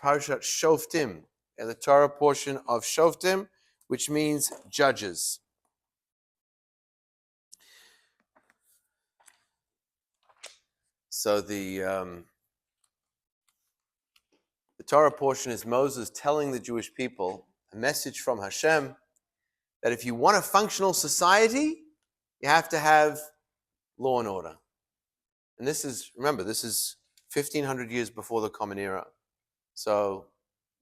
Parashat Shoftim, and the Torah portion of Shoftim, which means judges. So the Torah portion is Moses telling the Jewish people a message from Hashem that if you want a functional society, you have to have law and order. And this is 1,500 years before the Common Era. So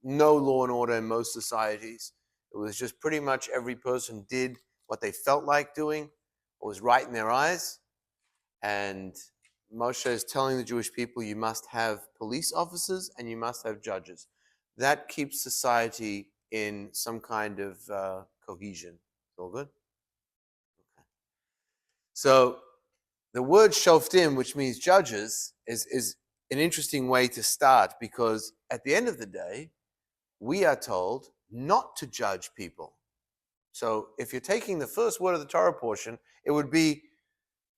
no law and order in most societies. It was just pretty much every person did what they felt like doing, what was right in their eyes. And Moshe is telling the Jewish people, you must have police officers and you must have judges. That keeps society in some kind of cohesion. All good? Okay. So the word Shoftim, which means judges, is an interesting way to start, because at the end of the day, we are told not to judge people. So if you're taking the first word of the Torah portion, it would be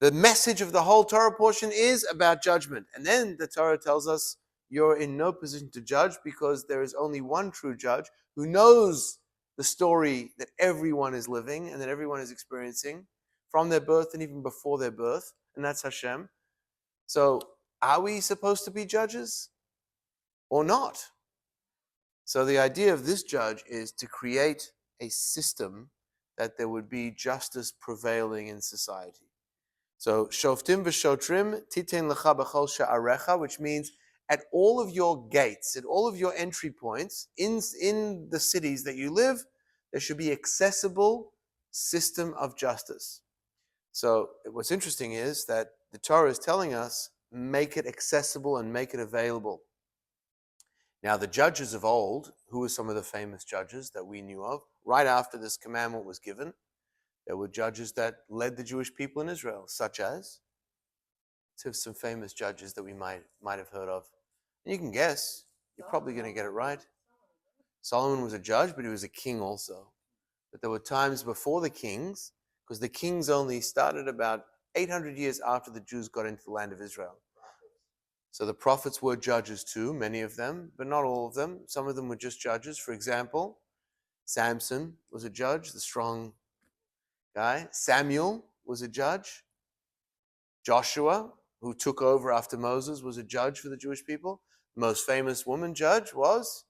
the message of the whole Torah portion is about judgment. And then the Torah tells us you're in no position to judge, because there is only one true judge who knows the story that everyone is living and that everyone is experiencing from their birth and even before their birth, and that's Hashem. So are we supposed to be judges or not? So the idea of this judge is to create a system that there would be justice prevailing in society. So Shoftim v'shotrim titen lecha b'chol sha'arecha, which means at all of your gates, at all of your entry points in the cities that you live, there should be accessible system of justice. So what's interesting is that the Torah is telling us, make it accessible and make it available. Now, the judges of old, who were some of the famous judges that we knew of, right after this commandment was given, there were judges that led the Jewish people in Israel, such as, some famous judges that we might have heard of. And you can guess, you're probably going to get it right. Solomon was a judge, but he was a king also. But there were times before the kings, because the kings only started about 800 years after the Jews got into the land of Israel. So the prophets were judges too, many of them, but not all of them. Some of them were just judges. For example, Samson was a judge, the strong guy. Samuel was a judge. Joshua, who took over after Moses, was a judge for the Jewish people. The most famous woman judge was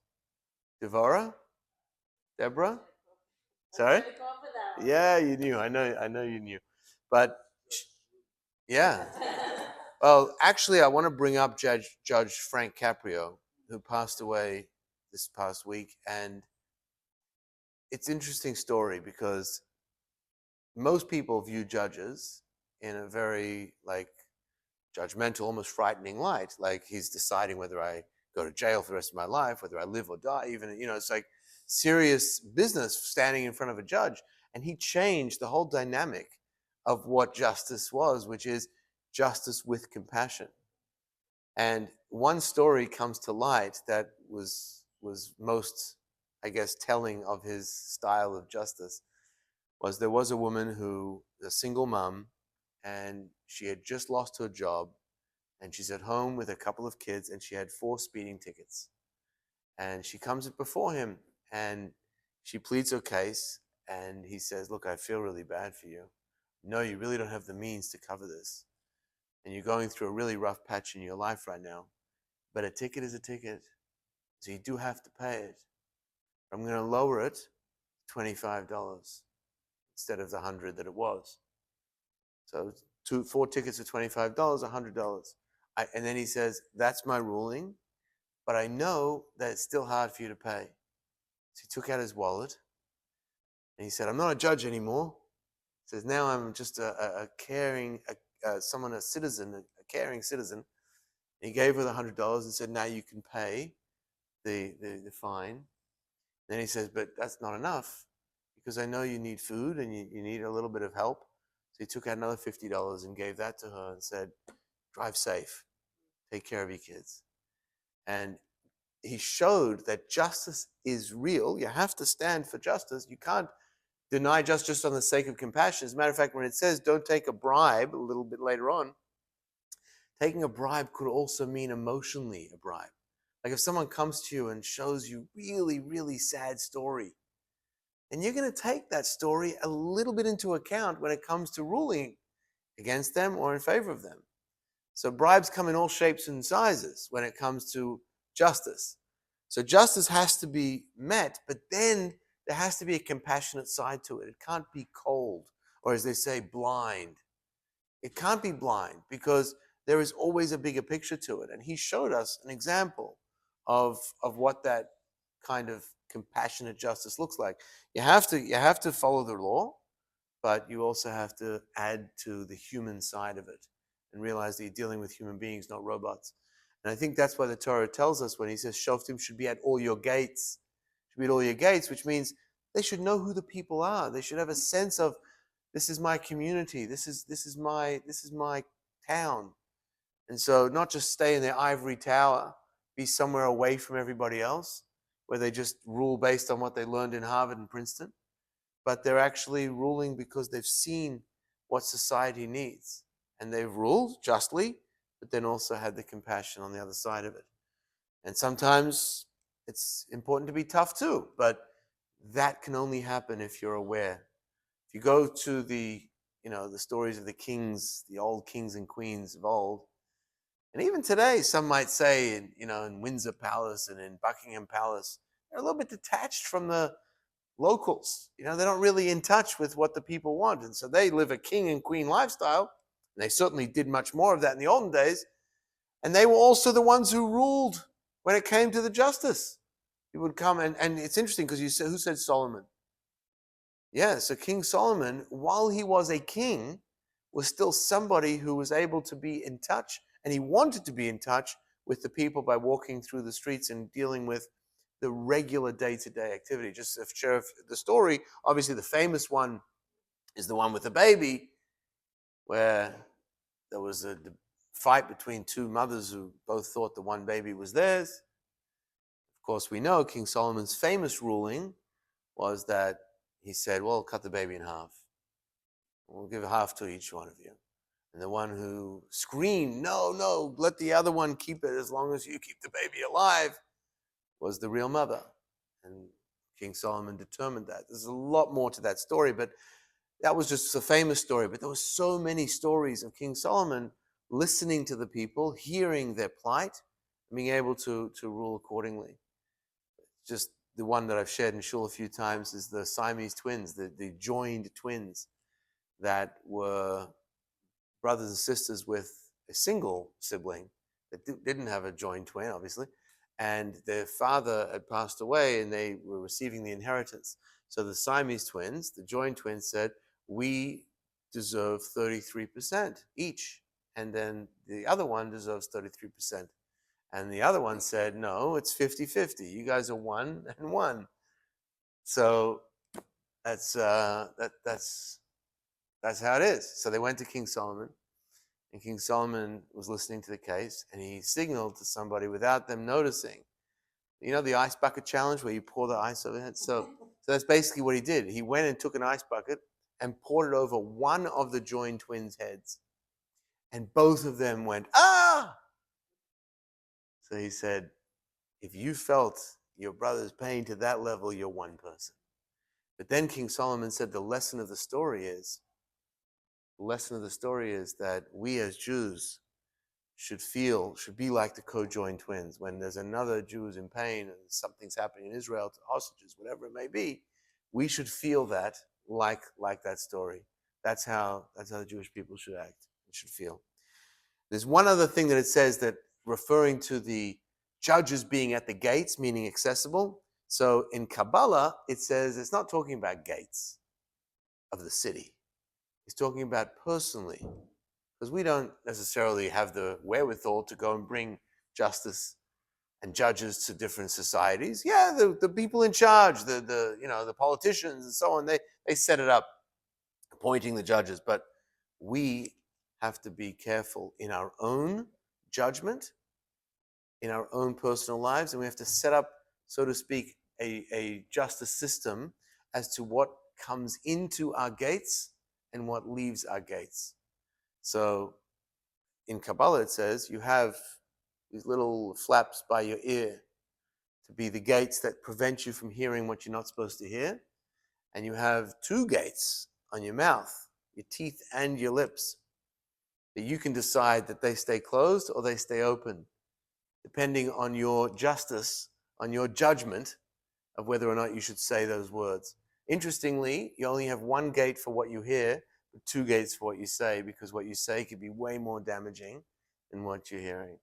Deborah. Sorry? Yeah, you knew. I know you knew. But yeah. Well, actually, I want to bring up Judge Frank Caprio, who passed away this past week. And it's an interesting story, because most people view judges in a very judgmental, almost frightening light. Like, he's deciding whether I go to jail for the rest of my life, whether I live or die. Even, it's like serious business standing in front of a judge. And he changed the whole dynamic of what justice was, which is justice with compassion. And one story comes to light that was most, I guess, telling of his style of justice. There was a woman who was a single mom, and she had just lost her job, and she's at home with a couple of kids, and she had 4 speeding tickets. And she comes before him, and she pleads her case, and he says, look, I feel really bad for you. No, you really don't have the means to cover this. And you're going through a really rough patch in your life right now. But a ticket is a ticket, so you do have to pay it. I'm going to lower it to $25 instead of the $100 that it was. So 4 tickets are $25, $100. And then he says, that's my ruling, but I know that it's still hard for you to pay. So he took out his wallet, and he said, I'm not a judge anymore. He says, now I'm just a caring, a citizen, a caring citizen. And he gave her the $100 and said, now you can pay the fine. Then he says, but that's not enough, because I know you need food and you need a little bit of help. So he took out another $50 and gave that to her and said, drive safe, take care of your kids. And he showed that justice is real. You have to stand for justice. You can't deny justice on the sake of compassion. As a matter of fact, when it says don't take a bribe, a little bit later on, taking a bribe could also mean emotionally a bribe. Like if someone comes to you and shows you really, really sad story, and you're going to take that story a little bit into account when it comes to ruling against them or in favor of them. So bribes come in all shapes and sizes when it comes to justice. So justice has to be met, but then there has to be a compassionate side to it. It can't be cold, or as they say, blind. It can't be blind because there is always a bigger picture to it. And he showed us an example of what that kind of compassionate justice looks like. You have to follow the law, but you also have to add to the human side of it and realize that you're dealing with human beings, not robots. And I think that's why the Torah tells us when he says Shoftim should be at all your gates, should be at all your gates, which means they should know who the people are. They should have a sense of, this is my community, this is my town. And so not just stay in their ivory tower, be somewhere away from everybody else, where they just rule based on what they learned in Harvard and Princeton, but they're actually ruling because they've seen what society needs. And they've ruled justly, but then also had the compassion on the other side of it. And sometimes it's important to be tough too, but that can only happen if you're aware. If you go to the stories of the kings, the old kings and queens of old, and even today, some might say in Windsor Palace and in Buckingham Palace, they're a little bit detached from the locals. They're not really in touch with what the people want. And so they live a king and queen lifestyle. And they certainly did much more of that in the olden days. And they were also the ones who ruled when it came to the justice. He would come, and it's interesting because you said, who said Solomon? Yeah, so King Solomon, while he was a king, was still somebody who was able to be in touch, and he wanted to be in touch with the people by walking through the streets and dealing with the regular day-to-day activity. Just to share the story, obviously the famous one is the one with the baby, where there was a fight between two mothers who both thought the one baby was theirs. Of course, we know King Solomon's famous ruling was that he said, well, cut the baby in half. We'll give half to each one of you. And the one who screamed, no, let the other one keep it as long as you keep the baby alive, was the real mother. And King Solomon determined that. There's a lot more to that story, but that was just a famous story. But there were so many stories of King Solomon listening to the people, hearing their plight, and being able to rule accordingly. Just the one that I've shared in shul a few times is the Siamese twins, the joined twins that were brothers and sisters with a single sibling that didn't have a joined twin, obviously. And their father had passed away and they were receiving the inheritance. So the Siamese twins, the joined twins, said, we deserve 33% each. And then the other one deserves 33%. And the other one said, no, it's 50-50. You guys are 1 and 1. So that's how it is. So they went to King Solomon, and King Solomon was listening to the case, and he signaled to somebody without them noticing. You know the ice bucket challenge where you pour the ice over it? So that's basically what he did. He went and took an ice bucket and poured it over one of the joined twins' heads. And both of them went, ah! So he said, if you felt your brother's pain to that level, you're one person. But then King Solomon said the lesson of the story is that we as Jews should be like the co-joined twins. When there's another Jew who's in pain and something's happening in Israel to hostages, whatever it may be, we should feel that like that story. That's how the Jewish people should act and should feel. There's one other thing that it says, that referring to the judges being at the gates, meaning accessible. So in Kabbalah, it says it's not talking about gates of the city. It's talking about personally, because we don't necessarily have the wherewithal to go and bring justice and judges to different societies. Yeah, the people in charge, the politicians and so on, they set it up, appointing the judges. But we have to be careful in our own judgment, in our own personal lives, and we have to set up, so to speak, a justice system as to what comes into our gates and what leaves our gates. So in Kabbalah it says you have these little flaps by your ear, to be the gates that prevent you from hearing what you're not supposed to hear. And you have two gates on your mouth, your teeth and your lips, that you can decide that they stay closed or they stay open, depending on your justice, on your judgment of whether or not you should say those words. Interestingly, you only have one gate for what you hear, but two gates for what you say, because what you say could be way more damaging than what you're hearing.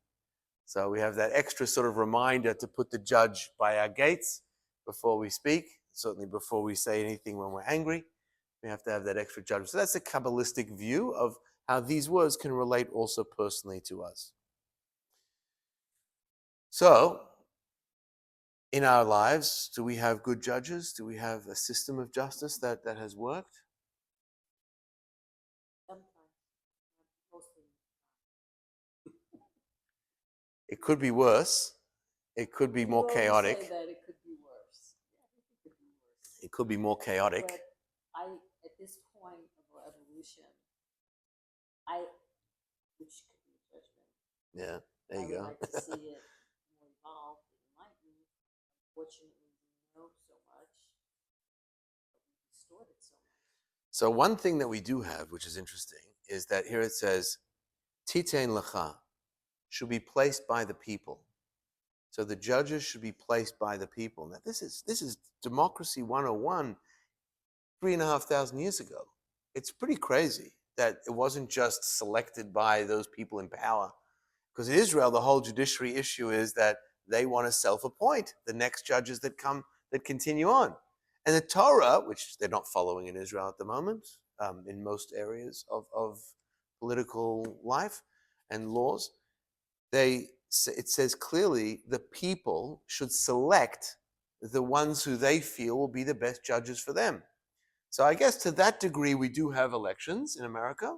So we have that extra sort of reminder to put the judge by our gates before we speak, certainly before we say anything when we're angry. We have to have that extra judgment. So that's a Kabbalistic view of how these words can relate also personally to us. So, in our lives, do we have good judges? Do we have a system of justice that has worked? Sometimes, mostly. It could be worse. It could be more chaotic. Say that it could be worse. Yeah, I think it could be worse. It could be more chaotic. But at this point of evolution, which could be judgment. Yeah, there you go. I would like to see it more evolved and enlightened. Unfortunately, we know so much, but we distort it so much. So one thing that we do have, which is interesting, is that here it says, Titein lecha, should be placed by the people. So the judges should be placed by the people. Now this is democracy 101, 3,500 years ago. It's pretty crazy that it wasn't just selected by those people in power. Because in Israel, the whole judiciary issue is that they want to self-appoint the next judges that continue on. And the Torah, which they're not following in Israel at the moment, in most areas of political life and laws, it says clearly the people should select the ones who they feel will be the best judges for them. So I guess to that degree, we do have elections in America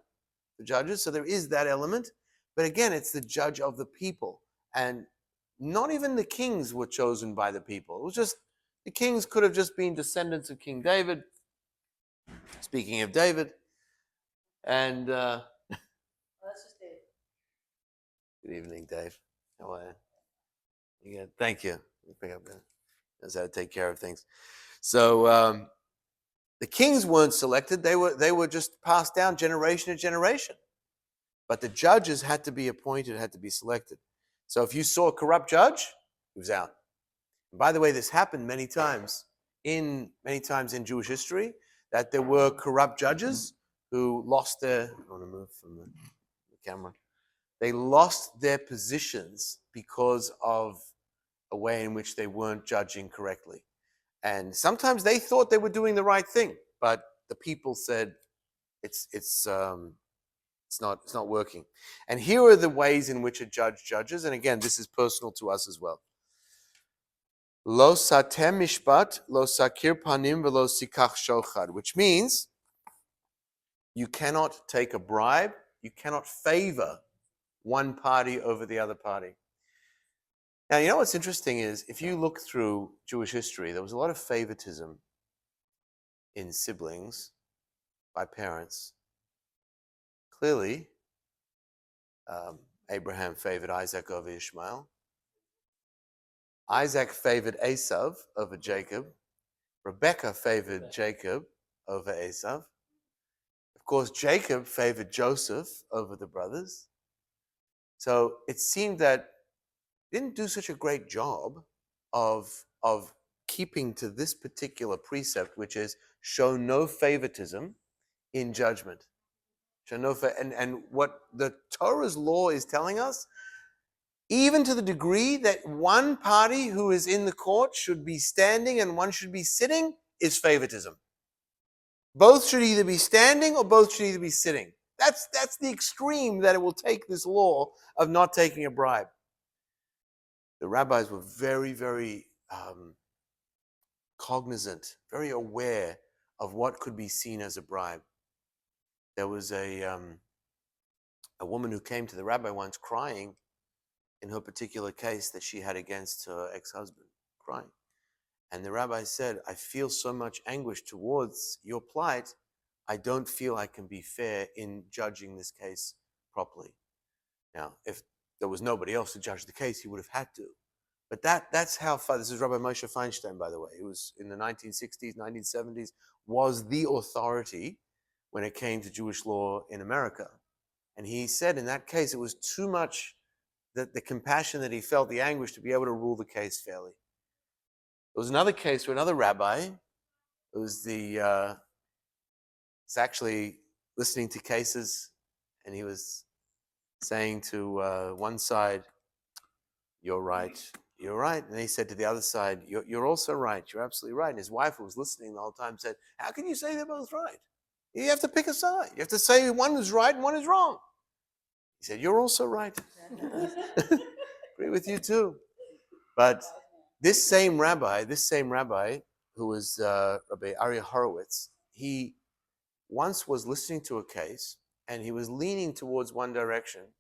for judges. So there is that element. But again, it's the judge of the people. And not even the kings were chosen by the people. It was just, the kings could have just been descendants of King David. Speaking of David. And that's just David. Good evening, Dave. How are you? Yeah, thank you. Pick up knows how to take care of things. So the kings weren't selected. They were just passed down generation to generation. But the judges had to be appointed, had to be selected. So if you saw a corrupt judge, he was out. And by the way, this happened many times in Jewish history, that there were corrupt judges who lost their, I want to move from the camera. They lost their positions because of a way in which they weren't judging correctly. And sometimes they thought they were doing the right thing, but the people said it's not working. And here are the ways in which a judge judges. And again, this is personal to us as well. Lo satem mishpat, lo sakir panim, velo sikach shochad, which means you cannot take a bribe, you cannot favor one party over the other party. Now, you know what's interesting is, if you look through Jewish history, there was a lot of favoritism in siblings by parents. Clearly, Abraham favored Isaac over Ishmael. Isaac favored Esav over Jacob. Rebekah favored Jacob over Esav. Of course, Jacob favored Joseph over the brothers. So it seemed that they didn't do such a great job of keeping to this particular precept, which is show no favoritism in judgment. And what the Torah's law is telling us, even to the degree that one party who is in the court should be standing and one should be sitting, is favoritism. Both should either be standing or both should either be sitting. That's the extreme that it will take this law of not taking a bribe. The rabbis were very, very cognizant, very aware of what could be seen as a bribe. There was a woman who came to the rabbi once crying in her particular case that she had against her ex-husband, crying. And the rabbi said, I feel so much anguish towards your plight, I don't feel I can be fair in judging this case properly. Now, if there was nobody else to judge the case, he would have had to. But that's how far. This is Rabbi Moshe Feinstein, by the way, who was in the 1960s, 1970s, was the authority when it came to Jewish law in America. And he said in that case, it was too much that the compassion that he felt, the anguish, to be able to rule the case fairly. There was another case where another rabbi, it was was actually listening to cases, and he was saying to one side, "You're right, you're right," and he said to the other side, "You're also right, you're absolutely right." And his wife, who was listening the whole time, said, "How can you say they're both right? You have to pick a side. You have to say one is right and one is wrong." He said, "You're also right." Agree with you too. But this same rabbi, who was Rabbi Aryeh Horowitz, he once was listening to a case and he was leaning towards one direction.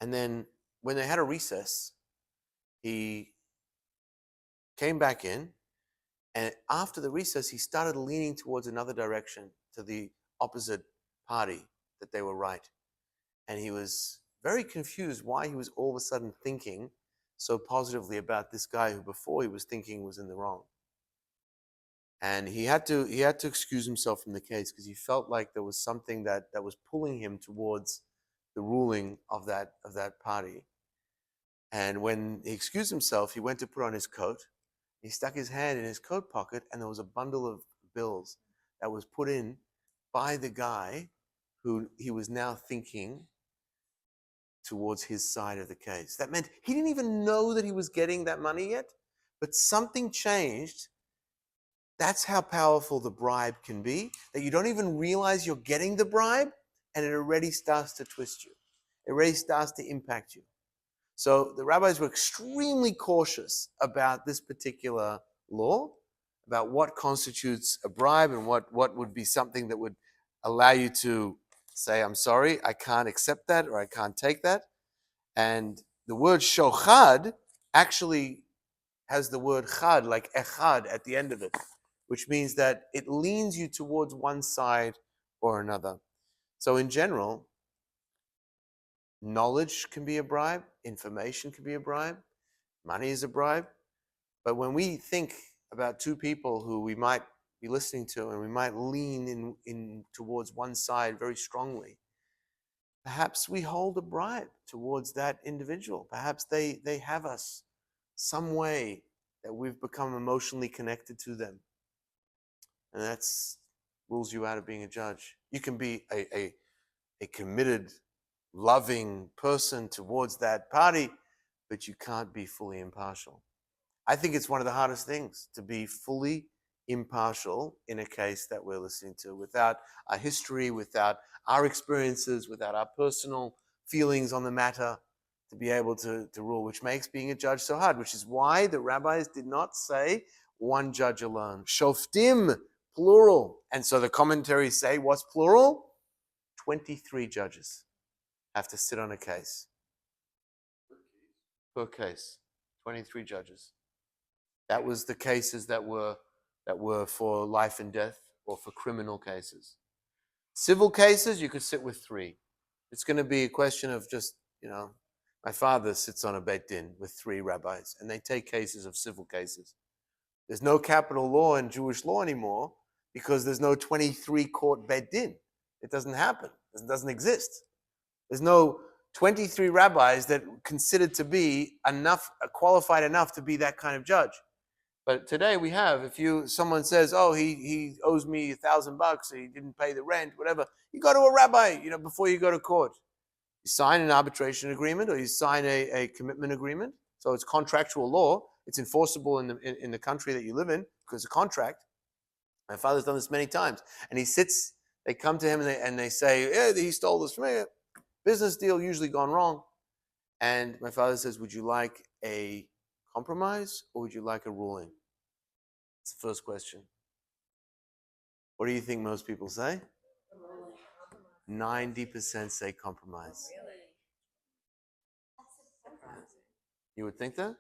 And then when they had a recess, he came back in, and after the recess, he started leaning towards another direction, to the opposite party, that they were right. And he was very confused why he was all of a sudden thinking so positively about this guy who before he was thinking was in the wrong. And he had to excuse himself from the case because he felt like there was something that was pulling him towards the ruling of that party. And when he excused himself, he went to put on his coat. He stuck his hand in his coat pocket, and there was a bundle of bills that was put in by the guy who he was now thinking towards his side of the case. That meant he didn't even know that he was getting that money yet, but something changed. That's how powerful the bribe can be, that you don't even realize you're getting the bribe, and it already starts to twist you. It already starts to impact you. So the rabbis were extremely cautious about this particular law, about what constitutes a bribe and what would be something that would allow you to say, "I'm sorry, I can't accept that," or "I can't take that." And the word shochad actually has the word chad, like echad, at the end of it, which means that it leans you towards one side or another. So in general, knowledge can be a bribe, information can be a bribe, money is a bribe. But when we think about two people who we might be listening to and we might lean in towards one side very strongly, perhaps we hold a bribe towards that individual. Perhaps they have us some way that we've become emotionally connected to them. And that's rules you out of being a judge. You can be a committed, loving person towards that party, but you can't be fully impartial. I think it's one of the hardest things to be fully impartial in a case that we're listening to, without our history, without our experiences, without our personal feelings on the matter, to be able to rule, which makes being a judge so hard, which is why the rabbis did not say one judge alone. Shoftim, plural. And so the commentaries say, what's plural? 23 judges have to sit on a case. Per case. 23 judges. That was the cases that were for life and death or for criminal cases. Civil cases, you could sit with 3. It's going to be a question of just, my father sits on a Beit Din with 3 rabbis, and they take cases of civil cases. There's no capital law in Jewish law anymore because there's no 23 court Beit Din. It doesn't happen. It doesn't exist. There's no 23 rabbis that considered to be qualified enough to be that kind of judge. But today we have, if someone says, "Oh, he owes me $1,000, he didn't pay the rent, whatever," you go to a rabbi, before you go to court. You sign an arbitration agreement or you sign a commitment agreement. So it's contractual law. It's enforceable in the country that you live in because it's a contract. My father's done this many times, and they come to him and they say, "Yeah, he stole this from me." Business deal usually gone wrong, and my father says, "Would you like a compromise or would you like a ruling?" It's the first question. What do you think most people say? 90% say compromise. You would think that?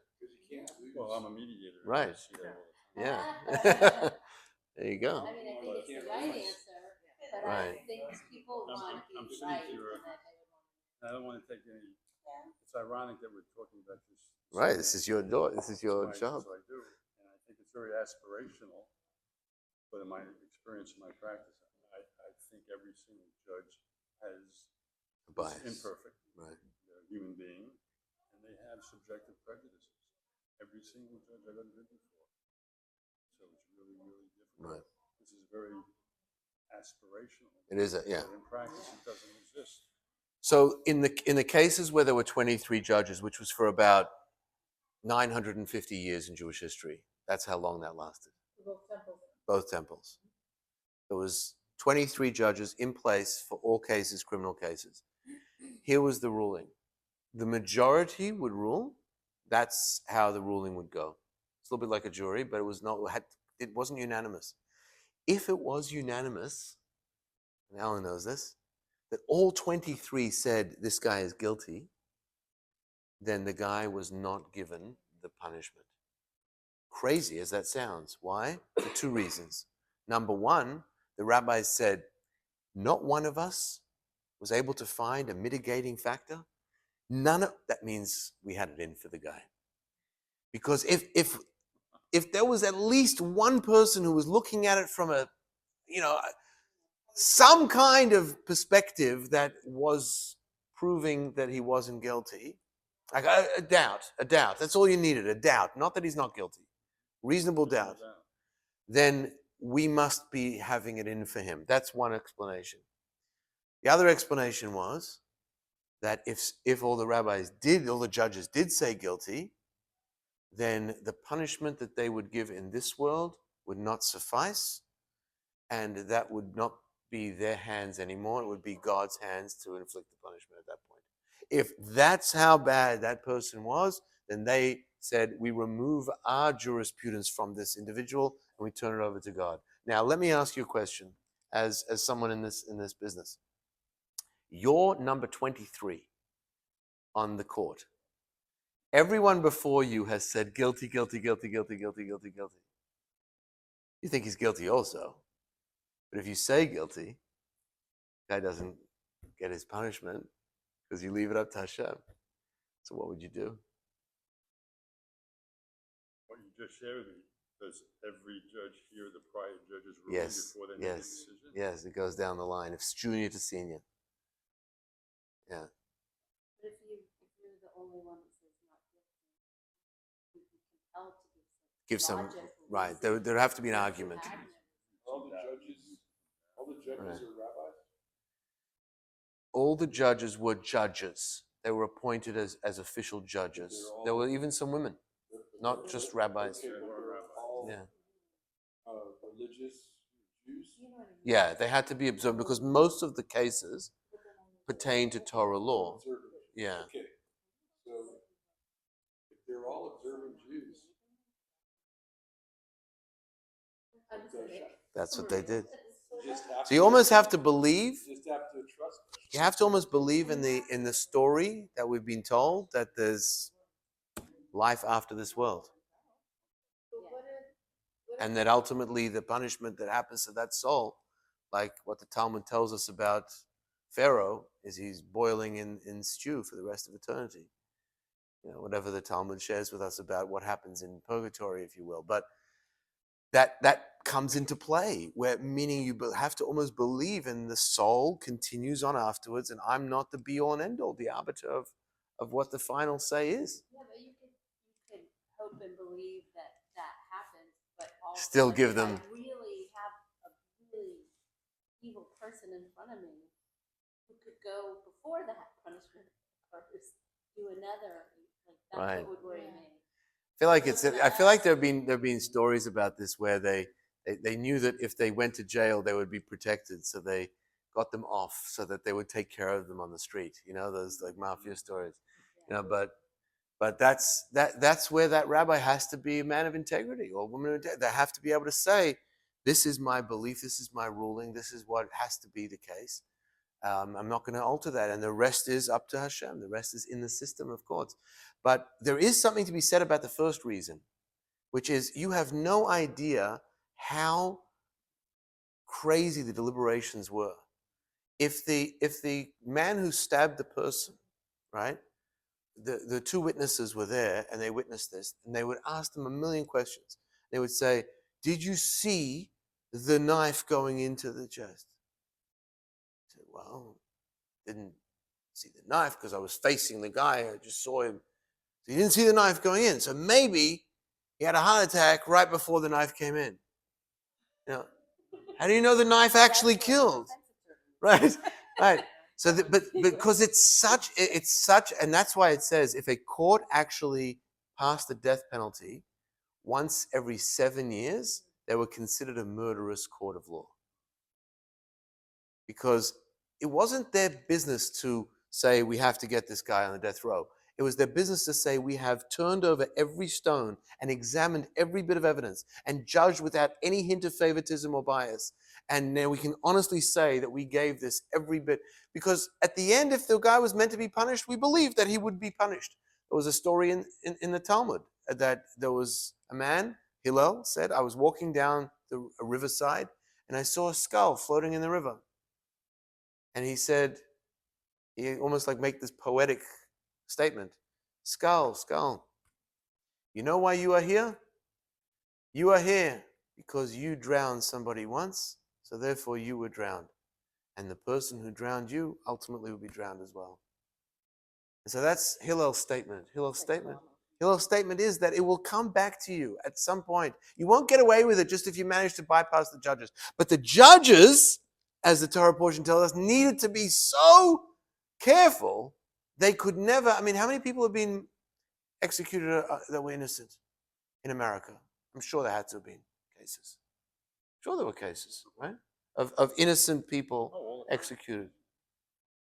Well, I'm a mediator. Right. Yeah. There you go. I mean, I think it's the right answer, but I Right. think people want to I'm be sitting right. here. And I don't want to take any It's ironic that we're talking about this. Right. This is your door. This is your That's job. what I do, and I think it's very aspirational. But in my experience, in my practice, I think every single judge has Bias. imperfect. Right. They're a human being, and they have subjective prejudices. Every single judge I've ever been before. So it's really, really difficult. Right. This is very aspirational. It is yeah. But in practice, it doesn't exist. So in the cases where there were 23 judges, which was for about 950 years in Jewish history, that's how long that lasted. Both temples. There was 23 judges in place for all cases, criminal cases. Here was the ruling. The majority would rule. That's how the ruling would go. It's a little bit like a jury, but it wasn't unanimous. If it was unanimous, and Alan knows this, that all 23 said this guy is guilty, then the guy was not given the punishment. Crazy as that sounds. Why? For two reasons. Number one, the rabbis said, not one of us was able to find a mitigating factor. That means we had it in for the guy. Because if there was at least one person who was looking at it from some kind of perspective that was proving that he wasn't guilty, like a doubt. That's all you needed, a doubt. Not that he's not guilty. Reasonable doubt. Then we must be having it in for him. That's one explanation. The other explanation was that if all the judges did say guilty, then the punishment that they would give in this world would not suffice, and that would not be their hands anymore. It would be God's hands to inflict the punishment at that point. If that's how bad that person was, then they said, we remove our jurisprudence from this individual and we turn it over to God. Now, let me ask you a question as someone in this business. You're number 23 on the court. Everyone before you has said guilty, guilty, guilty, guilty, guilty, guilty, guilty. You think he's guilty also. But if you say guilty, the guy doesn't get his punishment because you leave it up to Hashem. So what would you do? What you just shared with me, does every judge hear the prior judge's ruling before they make a decision? Yes, it goes down the line. It's junior to senior. Yeah. But if you're the only one that says not guilty, you can compel to Give some logical right. reason. There have to be an argument. All the judges are rabbis? All the judges were judges. They were appointed as official judges. There were even some women, not just rabbis. Yeah. Religious Jews? Yeah, they had to be observed because most of the cases pertain to Torah law. Yeah. Okay. So if they're all observant Jews, That's what they did. just have So you almost have to believe. just have to trust them. You have to almost believe in the story that we've been told that there's life after this world, and that ultimately the punishment that happens to that soul, like what the Talmud tells us about Pharaoh, is he's boiling in stew for the rest of eternity. Whatever the Talmud shares with us about what happens in purgatory, if you will, but that comes into play, meaning you have to almost believe in the soul continues on afterwards, and I'm not the be-all and end-all, the arbiter of what the final say is. Yeah, but you can hope and believe that happens, but also Still give them. I really have a really evil person in front of me who could go before that punishment occurs, do another. That's Right. what would worry me. I feel like there have been stories about this where they knew that if they went to jail they would be protected, so they got them off so that they would take care of them on the street. Those like mafia stories. But that's where that rabbi has to be a man of integrity or woman of integrity. They have to be able to say, this is my belief, this is my ruling, this is what has to be the case. I'm not going to alter that. And the rest is up to Hashem. The rest is in the system of courts. But there is something to be said about the first reason, which is you have no idea how crazy the deliberations were. If the man who stabbed the person, right, the two witnesses were there and they witnessed this, and they would ask them a million questions. They would say, "Did you see the knife going into the chest?" I said, "Well, didn't see the knife because I was facing the guy. I just saw him. So you didn't see the knife going in. So maybe he had a heart attack right before the knife came in." Now, how do you know the knife actually killed? Right, right. So, but because it's such, and that's why it says if a court actually passed the death penalty once every 7 years, they were considered a murderous court of law. Because it wasn't their business to say we have to get this guy on the death row. It was their business to say we have turned over every stone and examined every bit of evidence and judged without any hint of favoritism or bias. And now we can honestly say that we gave this every bit. Because at the end, if the guy was meant to be punished, we believed that he would be punished. There was a story in the Talmud that there was a man, Hillel said, I was walking down a riverside and I saw a skull floating in the river. And he said, he almost like make this poetic statement. Skull, skull. You know why you are here? You are here because you drowned somebody once, so therefore you were drowned. And the person who drowned you ultimately will be drowned as well. And so that's Hillel's statement. Hillel's statement is that it will come back to you at some point. You won't get away with it just if you manage to bypass the judges. But the judges, as the Torah portion tells us, needed to be so careful. They could never, I mean, how many people have been executed that were innocent in America? I'm sure there had to have been cases. I'm sure there were cases, right? Of innocent people executed.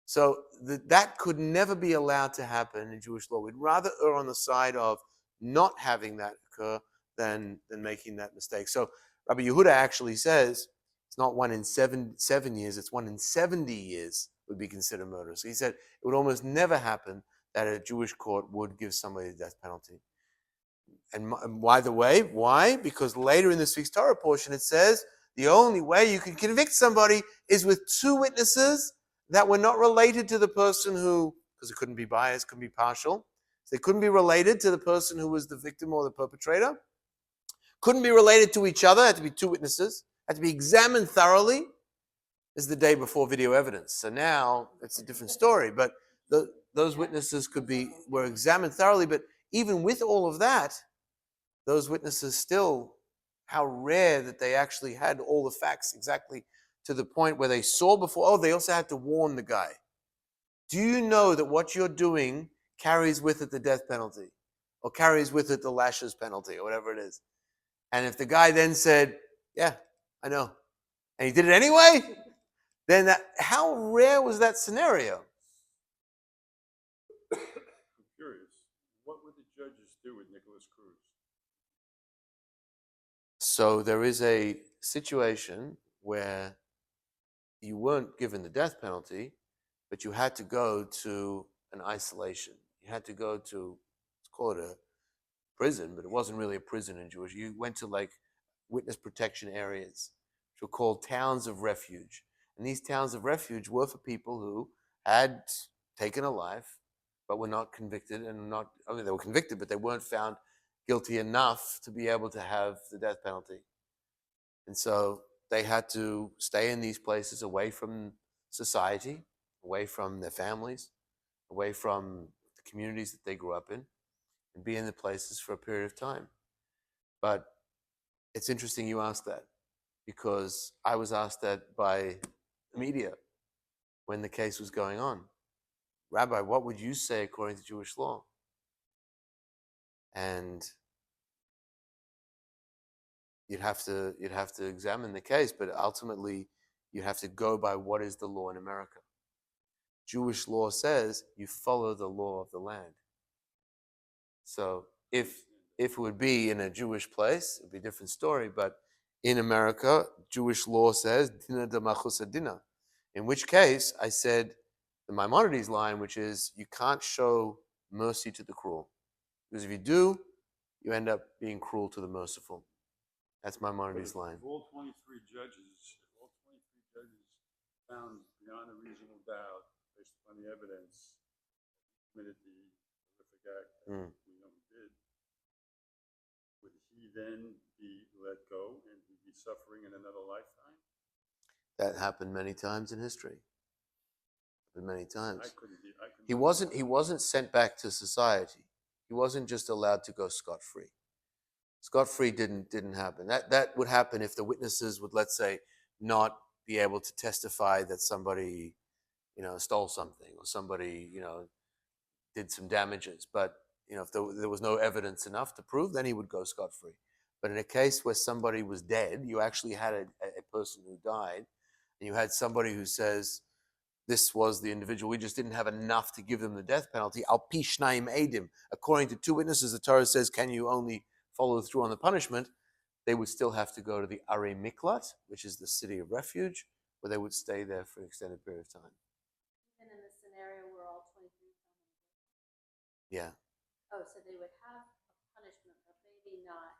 So that could never be allowed to happen in Jewish law. We'd rather err on the side of not having that occur than making that mistake. So Rabbi Yehuda actually says it's not 1 in 7 years, it's 1 in 70 years would be considered murder. So he said it would almost never happen that a Jewish court would give somebody the death penalty. And by the way, why? Because later in this week's Torah portion it says the only way you can convict somebody is with two witnesses that were not related to the person who, because it couldn't be biased, couldn't be partial. So they couldn't be related to the person who was the victim or the perpetrator. Couldn't be related to each other, had to be two witnesses, had to be examined thoroughly. This is the day before video evidence. So now it's a different story. But those witnesses were examined thoroughly. But even with all of that, those witnesses still, how rare that they actually had all the facts exactly to the point where they saw before. Oh, they also had to warn the guy. Do you know that what you're doing carries with it the death penalty or carries with it the lashes penalty or whatever it is? And if the guy then said, yeah, I know, and he did it anyway, then how rare was that scenario? I'm curious. What would the judges do with Nicholas Cruz? So there is a situation where you weren't given the death penalty, but you had to go to an isolation. You had to go to, let's call it a prison, but it wasn't really a prison in Jewish. You went to like witness protection areas, which were called towns of refuge. And these towns of refuge were for people who had taken a life, but were not convicted they were convicted, but they weren't found guilty enough to be able to have the death penalty. And so they had to stay in these places away from society, away from their families, away from the communities that they grew up in, and be in the places for a period of time. But it's interesting you asked that, because I was asked that by the media when the case was going on. Rabbi, what would you say according to Jewish law? And you'd have to examine the case, but ultimately you have to go by what is the law in America. Jewish law says you follow the law of the land. So if it would be in a Jewish place, it'd be a different story. But in America, Jewish law says dina de machusa dina. In which case, I said the Maimonides line, which is you can't show mercy to the cruel, because if you do, you end up being cruel to the merciful. That's Maimonides' line. If all 23 judges found beyond a reasonable doubt, based upon the evidence, committed the act Mm. we know he did, would he then be let go and he'd be suffering in another lifetime? That happened many times in history. Many times. I couldn't be. He wasn't sent back to society. He wasn't just allowed to go scot-free. Scot-free didn't happen. That would happen if the witnesses would, let's say, not be able to testify that somebody, stole something or somebody, did some damages. But if there was no evidence enough to prove, then he would go scot-free. But in a case where somebody was dead, you actually had a person who died, and you had somebody who says, this was the individual. We just didn't have enough to give them the death penalty. Al pi shnaim edim. According to two witnesses, the Torah says, can you only follow through on the punishment? They would still have to go to the Arei Miklat, which is the city of refuge, where they would stay there for an extended period of time. Even in the scenario where all 23 Yeah. Oh, so they would have a punishment, but maybe not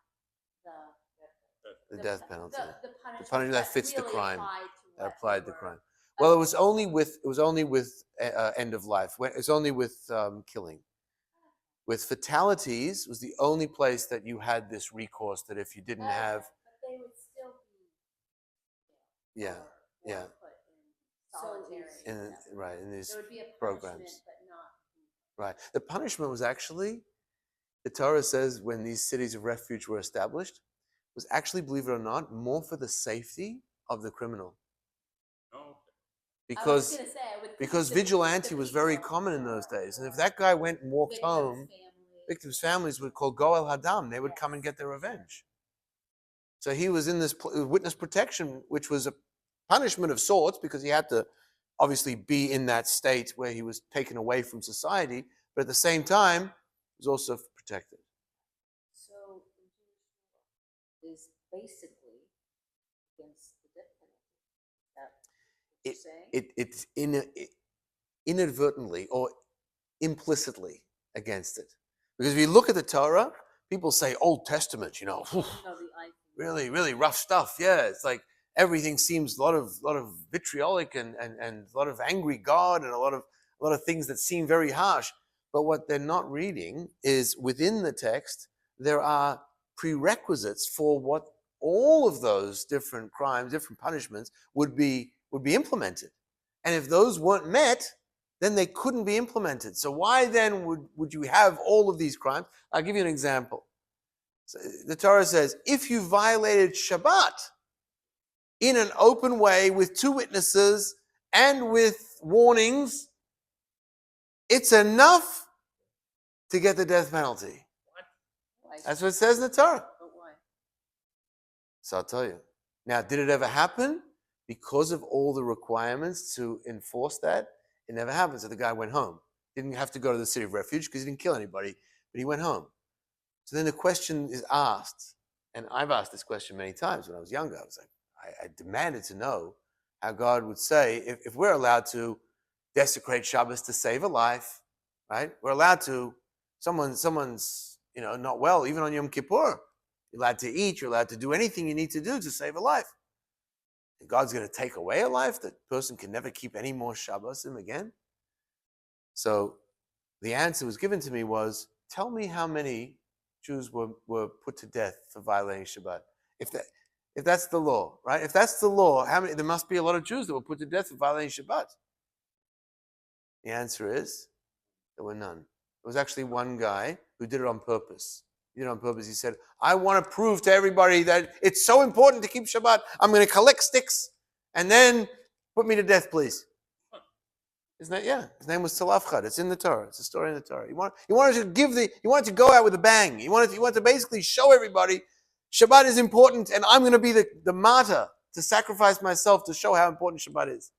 The death penalty. The punishment that fits the really crime. applied to That what applied they the were- crime. Well, it was only with end of life. It's only with killing. With fatalities was the only place that you had this recourse that if you didn't have, But they would still be yeah, or yeah, put in solitary. in these There would be a programs. punishment, but not. Right. The punishment was actually, the Torah says when these cities of refuge were established, was actually, believe it or not, more for the safety of the criminal. No. Because I was gonna say, I would think because the vigilante was very people common in those days. And if or that guy went and walked victims' home, families. victims' families would call Goel Hadam. They would come and get their revenge. So he was in this witness protection, which was a punishment of sorts because he had to obviously be in that state where he was taken away from society, but at the same time, he was also protected. So is basically against the death penalty. Is that what you're saying? It's inadvertently or implicitly against it. Because if you look at the Torah, people say Old Testament, really, really rough stuff. Yeah, it's like everything seems a lot of vitriolic and a lot of angry God and a lot of things that seem very harsh. But what they're not reading is within the text there are prerequisites for what all of those different crimes, different punishments would be implemented. And if those weren't met, then they couldn't be implemented. So why then would you have all of these crimes? I'll give you an example. So the Torah says, if you violated Shabbat in an open way with two witnesses and with warnings, it's enough to get the death penalty. Why? That's what it says in the Torah. But why? So I'll tell you. Now, did it ever happen? Because of all the requirements to enforce that, it never happened. So the guy went home. Didn't have to go to the city of refuge because he didn't kill anybody, but he went home. So then the question is asked, and I've asked this question many times when I was younger. I was like, I demanded to know how God would say, if we're allowed to desecrate Shabbos to save a life, right? We're allowed to, someone's not well, even on Yom Kippur. You're allowed to eat, you're allowed to do anything you need to do to save a life. And God's going to take away a life, that person can never keep any more Shabbosim again. So the answer was given to me was, tell me how many Jews were put to death for violating Shabbat. If that's the law, right? If that's the law, how many? There must be a lot of Jews that were put to death for violating Shabbat. The answer is, there were none. There was actually one guy who did it on purpose. He did it on purpose. He said, I want to prove to everybody that it's so important to keep Shabbat. I'm going to collect sticks and then put me to death, please. Isn't that, yeah? His name was Tzalafchad. It's in the Torah. It's a story in the Torah. He wanted to go out with a bang. He wanted to basically show everybody Shabbat is important and I'm going to be the martyr to sacrifice myself to show how important Shabbat is.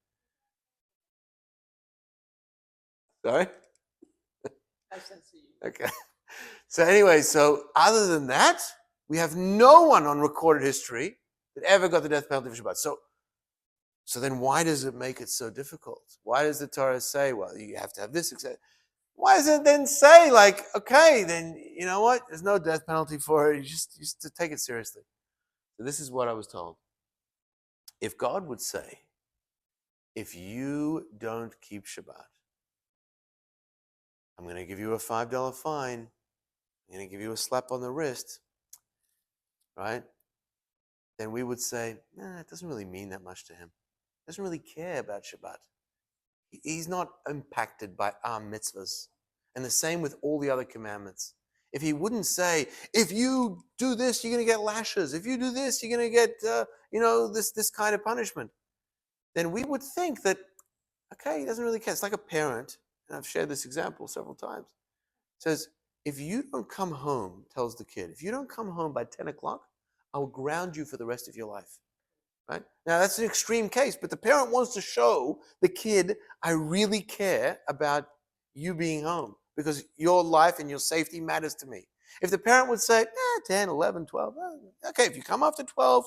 Sorry? I sense you. Okay. So anyway, so other than that, we have no one on recorded history that ever got the death penalty for Shabbat. So then why does it make it so difficult? Why does the Torah say, well, you have to have this, etc.? Why does it then say, like, okay, then you know what? There's no death penalty for it. You just to take it seriously. So this is what I was told. If God would say, if you don't keep Shabbat, I'm going to give you a $5 fine. I'm going to give you a slap on the wrist, right? Then we would say, nah, it doesn't really mean that much to him. He doesn't really care about Shabbat. He's not impacted by our mitzvahs. And the same with all the other commandments. If he wouldn't say, if you do this, you're going to get lashes. If you do this, you're going to get, this kind of punishment. Then we would think that, okay, he doesn't really care. It's like a parent, and I've shared this example several times. Says, if you don't come home, tells the kid, if you don't come home by 10 o'clock, I will ground you for the rest of your life. Right? Now, that's an extreme case, but the parent wants to show the kid, I really care about you being home because your life and your safety matters to me. If the parent would say, 10, 11, 12, okay, if you come after 12,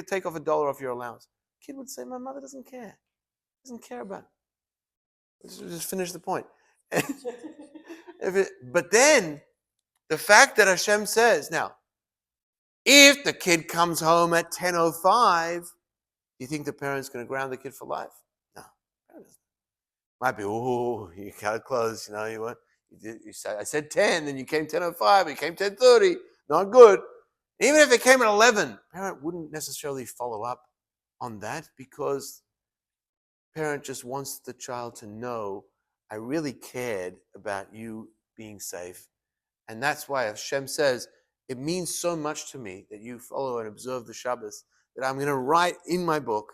take off $1 off your allowance. The kid would say, my mother doesn't care. Doesn't care about it. Let's just finish the point. But then, the fact that Hashem says, now, if the kid comes home at 10:05, do you think the parent's going to ground the kid for life? No. Might be, you got it close, I said 10, then you came 10:05, you came 10:30, not good. Even if it came at 11, parent wouldn't necessarily follow up on that because parent just wants the child to know, I really cared about you being safe. And that's why Hashem says, it means so much to me that you follow and observe the Shabbos that I'm going to write in my book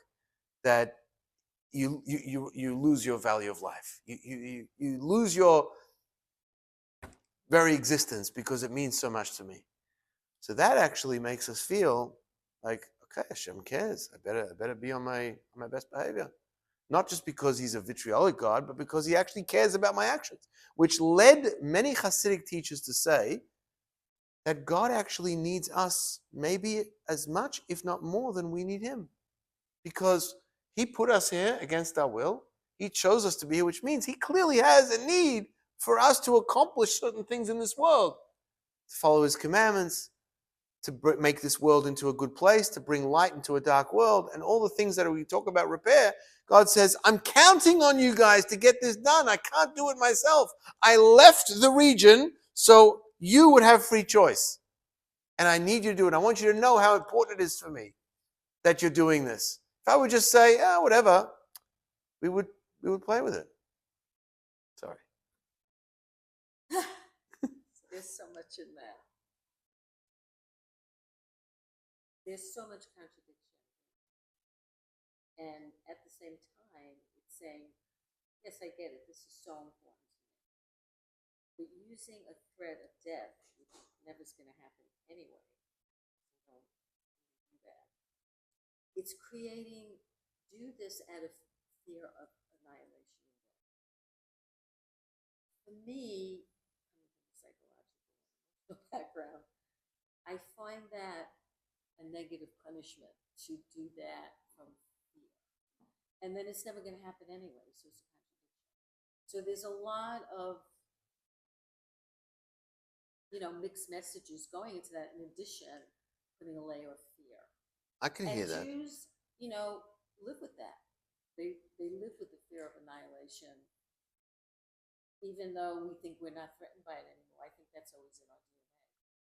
that you lose your value of life. You lose your very existence because it means so much to me. So that actually makes us feel like, okay, Hashem cares. I better be on my best behavior. Not just because he's a vitriolic God, but because he actually cares about my actions, which led many Hasidic teachers to say that God actually needs us maybe as much, if not more, than we need him. Because he put us here against our will. He chose us to be here, which means he clearly has a need for us to accomplish certain things in this world. To follow his commandments, to make this world into a good place, to bring light into a dark world, and all the things that we talk about repair. God says, I'm counting on you guys to get this done. I can't do it myself. I left the region so you would have free choice. And I need you to do it. I want you to know how important it is for me that you're doing this. If I would just say, whatever, we would play with it. Sorry. There's so much in that. There's so much contradiction. And at the same time, it's saying, yes, I get it. This is so important to me. But using a threat of death, which never is going to happen anyway, don't do that. It's creating, do this out of fear of annihilation. For me, coming from a psychological background, I find that a negative punishment to do that from fear. And then it's never going to happen anyway, so it's a contradiction. So there's a lot of, mixed messages going into that, in addition, putting a layer of fear. I can hear that. And Jews, live with that. They live with the fear of annihilation, even though we think we're not threatened by it anymore. I think that's always in our DNA.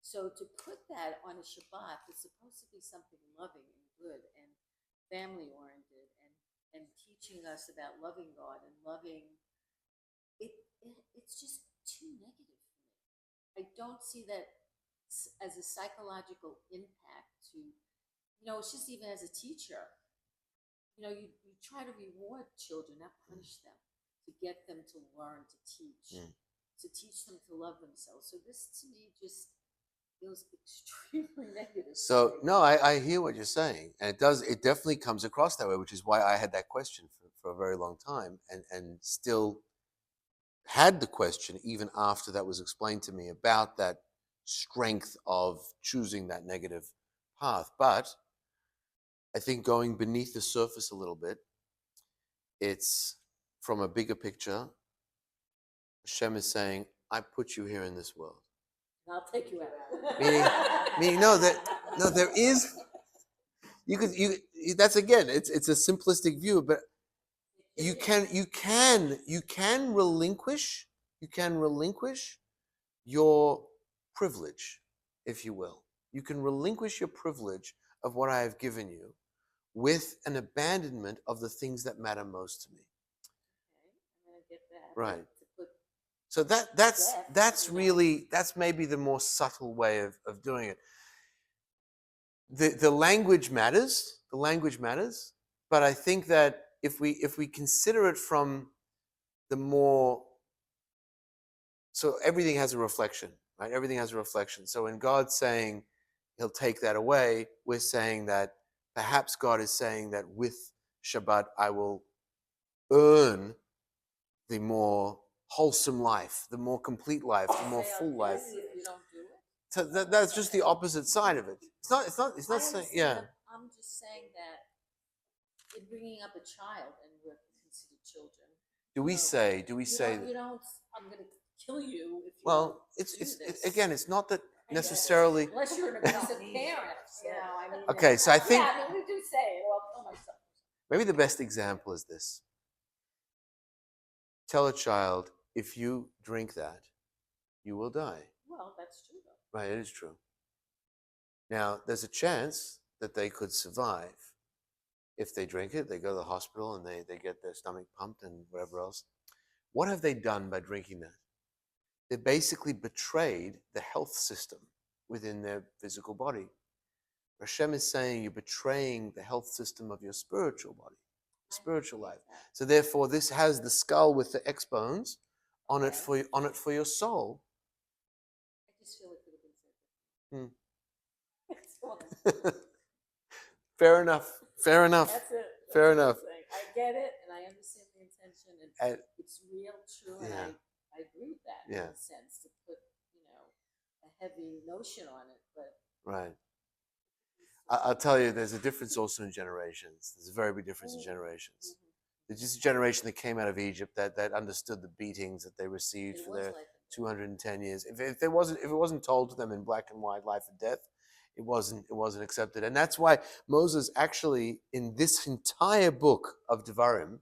So to put that on a Shabbat is supposed to be something loving and good and family-oriented and teaching us about loving God and loving it. It's just too negative for me. I don't see that as a psychological impact to, it's just even as a teacher, you try to reward children, not punish them, to get them to learn, to teach them to love themselves. So this to me just feels extremely negative. So, no, I hear what you're saying. And it definitely comes across that way, which is why I had that question for a very long time and still had the question even after that was explained to me about that strength of choosing that negative path. But I think going beneath the surface a little bit, it's from a bigger picture. Hashem is saying, I put you here in this world. I'll take you out. Meaning, there is. That's again, it's a simplistic view, but you can relinquish you can relinquish your privilege, if you will. You can relinquish your privilege of what I have given you with an abandonment of the things that matter most to me. Okay, I'm gonna get that. Right. To put So that's Yes, really, that's maybe the more subtle way of doing it. The language matters. The language matters, but I think that if we consider it from the more, so everything has a reflection, right? Everything has a reflection. So when God's saying he'll take that away, we're saying that perhaps God is saying that with Shabbat I will earn the more wholesome life, the more complete life, the more say full I'll life. guess if you don't do it. So that's just the opposite side of it. It's not I saying, understand yeah. that. I'm just saying that in bringing up a child, and we're considered children. Do we No, say you don't. I'm going to kill you if you well, don't do this. again, it's not that necessarily. Unless you're an abusive parent. So. I mean, Okay, so I think Yeah, I mean, we do say it. Or I'll kill myself. maybe the best example is this. Tell a child, if you drink that, you will die. Well, that's true, though. Right, it is true. Now, there's a chance that they could survive. If they drink it, they go to the hospital and they get their stomach pumped and whatever else. What have they done by drinking that? They basically betrayed the health system within their physical body. Hashem is saying you're betraying the health system of your spiritual body, spiritual life. So therefore, this has the skull with the X bones on it for your soul. I just feel it could have been said. Hmm. Fair enough. Fair enough. That's it. Fair enough. I get it, and I understand the intention, and it's real, true, and Yeah. I agree with that in a sense to put a heavy notion on it, but Right. I'll tell you, there's a difference also in generations. There's a very big difference in generations. There's just a generation that came out of Egypt that understood the beatings that they received for their 210 years. If it wasn't told to them in black and white, life and death, it wasn't accepted. And that's why Moses actually, in this entire book of Devarim,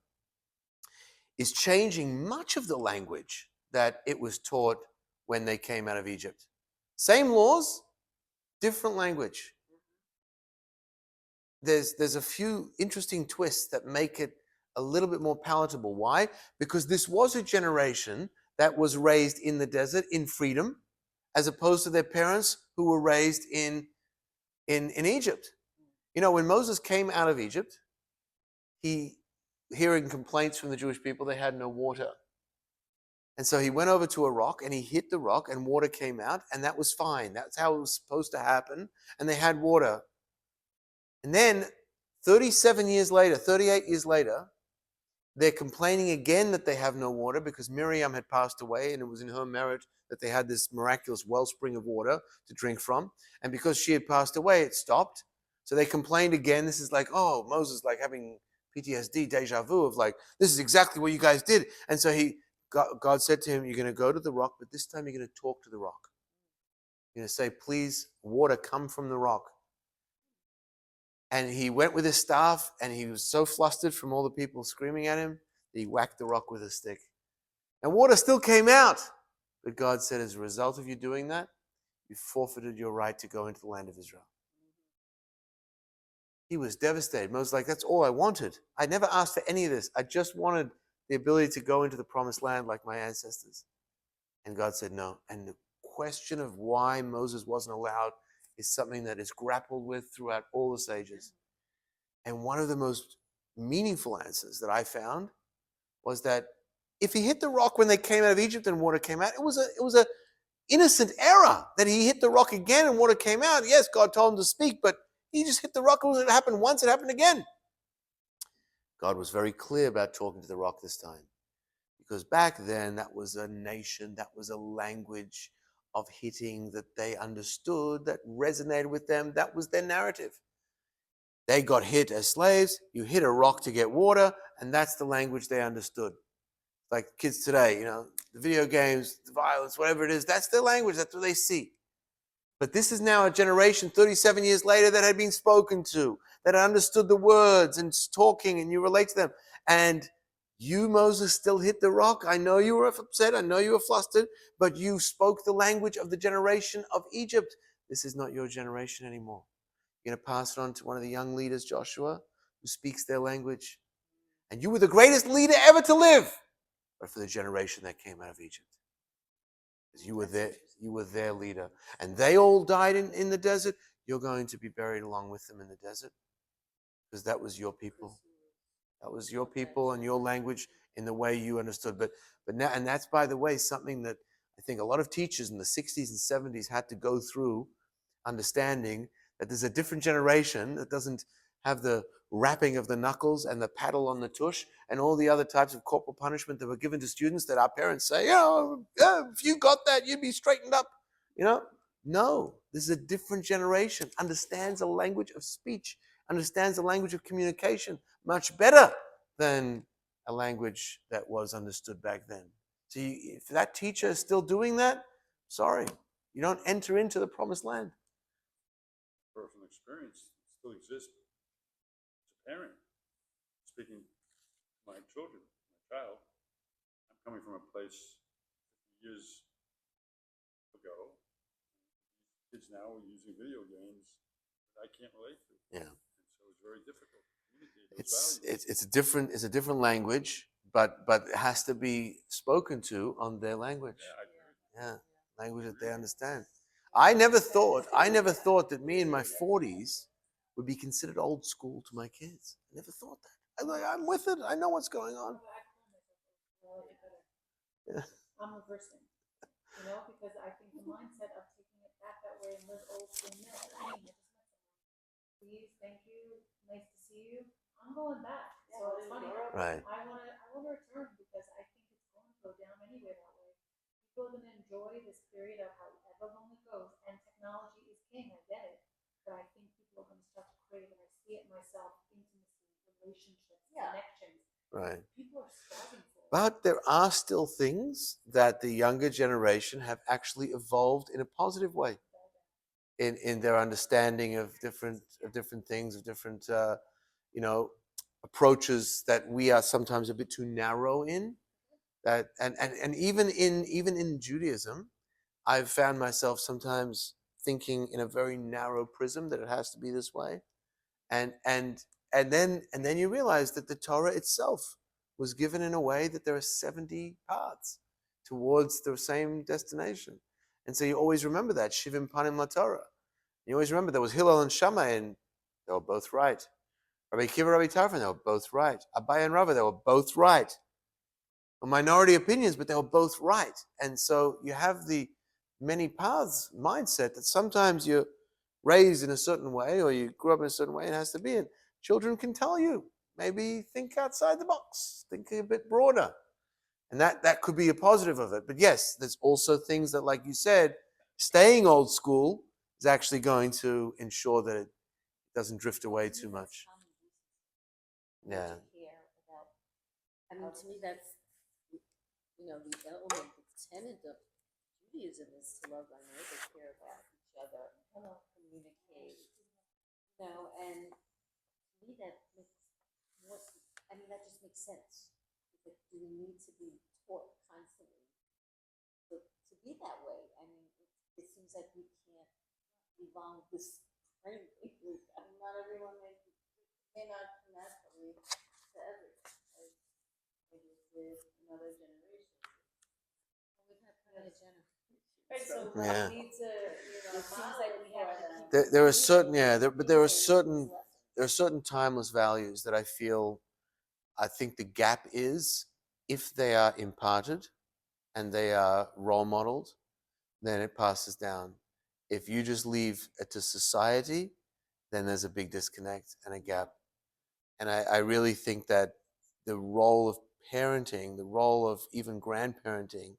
is changing much of the language that it was taught when they came out of Egypt. Same laws, different language. There's a few interesting twists that make it a little bit more palatable. Why? Because this was a generation that was raised in the desert in freedom, as opposed to their parents who were raised in Egypt. You know, when Moses came out of Egypt, he, hearing complaints from the Jewish people, they had no water. And so he went over to a rock and he hit the rock and water came out, and that was fine. That's how it was supposed to happen. And they had water. And then 37 years later, 38 years later, they're complaining again that they have no water because Miriam had passed away and it was in her merit that they had this miraculous wellspring of water to drink from. And because she had passed away, it stopped. So they complained again. This is like, oh, Moses like having PTSD, deja vu of like, this is exactly what you guys did. And so God said to him, you're going to go to the rock, but this time you're going to talk to the rock. You're going to say, please, water, come from the rock. And he went with his staff, and he was so flustered from all the people screaming at him that he whacked the rock with a stick. And water still came out. But God said, as a result of you doing that, you forfeited your right to go into the land of Israel. He was devastated. Moses was like, that's all I wanted. I never asked for any of this. I just wanted the ability to go into the promised land like my ancestors. And God said no. And the question of why Moses wasn't allowed is something that is grappled with throughout all the sages. And one of the most meaningful answers that I found was that if he hit the rock when they came out of Egypt and water came out, it was a innocent error that he hit the rock again and water came out. Yes, God told him to speak, but he just hit the rock. It happened once, it happened again. God was very clear about talking to the rock this time. Because back then, that was a nation, that was a language of hitting that they understood, that resonated with them. That was their narrative. They got hit as slaves. You hit a rock to get water, and that's the language they understood. Like kids today, the video games, the violence, whatever it is, that's their language. That's what they see. But this is now a generation 37 years later that had been spoken to, that understood the words and talking, and you relate to them. And You, Moses, still hit the rock. I know you were upset. I know you were flustered, but you spoke the language of the generation of Egypt. This is not your generation anymore. You're going to pass it on to one of the young leaders, Joshua, who speaks their language. And you were the greatest leader ever to live, but for the generation that came out of Egypt. Because you were their leader. And they all died in the desert. You're going to be buried along with them in the desert. Because that was your people. That was your people and your language in the way you understood. But now, and that's, by the way, something that I think a lot of teachers in the 60s and 70s had to go through, understanding that there's a different generation that doesn't have the rapping of the knuckles and the paddle on the tush and all the other types of corporal punishment that were given to students that our parents say, if you got that, you'd be straightened up. No, this is a different generation, understands the language of speech, understands the language of communication much better than a language that was understood back then. So if that teacher is still doing that, sorry, you don't enter into the promised land. Personal experience still exists. As a parent, speaking to my children, my child, I'm coming from a place years ago. Kids now are using video games that I can't relate to. Yeah. And so it's very difficult to communicate those values. It's a different language, but it has to be spoken to on their language. Yeah, I agree. Yeah, language that they understand. I never thought that me in my 40s would be considered old school to my kids. I never thought that. I'm with it. I know what's going on. Yeah. I'm reversing, because I think the mindset of taking it back that way and live old school please, thank you, nice to see you. I'm going back. So it's funny. Right. I wanna return because I think it's going to go down anyway that way. People are gonna enjoy this period of however long it goes, and technology is king, I get it. But I think people are gonna start to crave, and I see it myself, intimacy, relationships, connections. Right. People are starving for it. But there are still things that the younger generation have actually evolved in a positive way in their understanding of different things, of different approaches that we are sometimes a bit too narrow in. That and even in Judaism, I've found myself sometimes thinking in a very narrow prism that it has to be this way, and then you realize that the Torah itself was given in a way that there are 70 paths towards the same destination, and so you always remember that Shivim Panim La Torah. You always remember there was Hillel and Shammai, and they were both right. Rabbi Akiva, Rabbi Tarfon, they were both right. Abai and Rava, they were both right. Minority opinions, but they were both right. And so you have the many paths mindset that sometimes you're raised in a certain way or you grew up in a certain way and it has to be. And children can tell you, maybe think outside the box, think a bit broader. And that could be a positive of it. But yes, there's also things that, like you said, staying old school is actually going to ensure that it doesn't drift away too much. Yeah. I mean, to me, that's, the element, the tenet of Judaism is to love thy neighbor, care about each other, communicate, and to me that makes more, that just makes sense. Like, do we need to be taught constantly to be that way? I mean, it seems like we can't evolve this framework. Not everyone may not naturally to everyone. Maybe with another generation. We've had plenty of generations. Right, so Yeah. we need to, It seems like we have to keep There are certain, but there are these certain lessons. timeless values that I think the gap is if they are imparted and they are role modeled, then it passes down. If you just leave it to society, then there's a big disconnect and a gap. And I really think that the role of parenting, the role of even grandparenting,